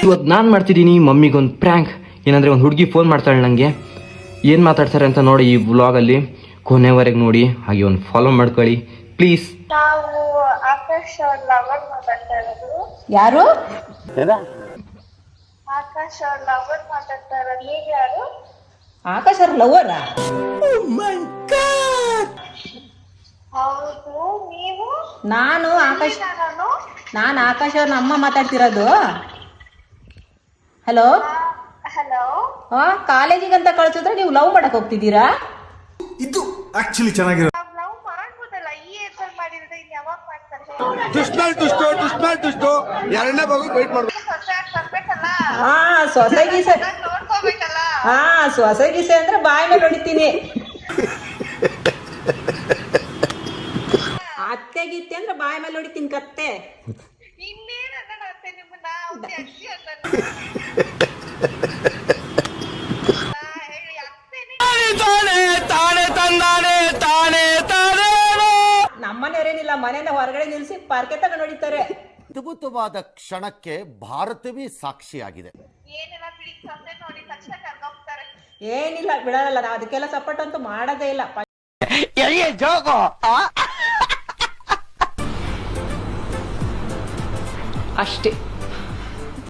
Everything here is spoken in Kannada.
ಇವತ್ತು ನಾನು ಮಾಡ್ತಿದ್ದೀನಿ ಮಮ್ಮಿಗೊಂದು ಪ್ರ್ಯಾಂಕ್. ಏನಂದರೆ ಒಂದು ಹುಡುಗಿ ಫೋನ್ ಮಾಡ್ತಾಳೆ ನನಗೆ. ಏನು ಮಾತಾಡ್ತಾರೆ ಅಂತ ನೋಡಿ ಈ ವ್ಲಾಗಲ್ಲಿ ಕೊನೆವರೆಗೆ ನೋಡಿ. ಹಾಗೆ ಒಂದು ಫಾಲೋ ಮಾಡ್ಕೊಳ್ಳಿ ಪ್ಲೀಸ್. ನಾವು ಆಕಾಶ್ ಅವ್ರ ಲವರ್ ಮಾತಾಡ್ತಾ ಇರೋದು. ಯಾರು? ಆಕಾಶ್ ಅವ್ರ ಲವರ್ ಮಾತಾಡ್ತಾ ಇರೋದು. ನೀವು ಯಾರು? ಆಕಾಶ್ ಅವ್ರ ಲವರಾ? ಹೌದು. ನೀವು? ನಾನು ಆಕಾಶ್ ಅವ್ರನ್ನ ಅಮ್ಮ ಮಾತಾಡ್ತಿರೋದು. ಹಲೋ. ಹಲೋ. ಕಾಲೇಜಿಗಂತ ಕಳ್ಸಿದ್ರೆ ನೀವು ಲವ್ ಮಾಡಕ್ ಹೋಗ್ತಿದ್ದೀರಾ? ಇದು ಆಕ್ಚುಲಿ ಚೆನ್ನಾಗಿರೋ. ಲವ್ ಮಾಡ್ಬೋದಲ್ಲ, ಈ ಏಜ್ ಅಲ್ಲಿ ಮಾಡಿದ್ರೆ ಇನ್ ಯಾವಾಗ ಮಾಡ್ತಾರೆ? ಎರಡನೇ ಭಾಗ ವೇಟ್ ಮಾಡ್ಬೇಕು. ಬರ್ಬೇಕಲ್ಲ, ಸೊಸೆ ಗೀಸೆ. ನೋಡ್ಕೋಬೇಕಲ್ಲ. ಸೊಸೆ ಗೀಸೆ ಅಂದ್ರೆ ಬಾಯಿ ಮೇಲೆ ಹೊಡಿತೀನಿ. ಅತ್ತೆ ಗೀತೆ ಅಂದ್ರೆ ಬಾಯಿ ಮೇಲೆ ಹೊಡಿತೀನಿ ಕತ್ತೆ. ಇನ್ನೇನ ಅತ್ತೆ ನಿಮ್ಮನ್ನ ಅಜ್ಜಿ ಅಂತ ನಮ್ಮನೆಯವರೇನಿಲ್ಲ, ಮನೆಯಿಂದ ಹೊರಗಡೆ ನಿಲ್ಸಿ ಪಾರ್ಕೆ ತಗೊಂಡು ಹೊಡಿತಾರೆ. ಅದ್ಭುತವಾದ ಕ್ಷಣಕ್ಕೆ ಭಾರತವೇ ಸಾಕ್ಷಿಯಾಗಿದೆ. ಏನೆಲ್ಲ ಬಿಡಿ, ಸೊಸೆ ನೋಡಿ ತಕ್ಷಣ ಕರ್ಕೊಂಡ್ತಾರೆ. ಏನಿಲ್ಲ ಬಿಡಲ್ಲ, ನಾವು ಅದಕ್ಕೆಲ್ಲ ಸಪೋರ್ಟ್ ಅಂತೂ ಮಾಡೋದೇ ಇಲ್ಲ. ಅಷ್ಟೇ.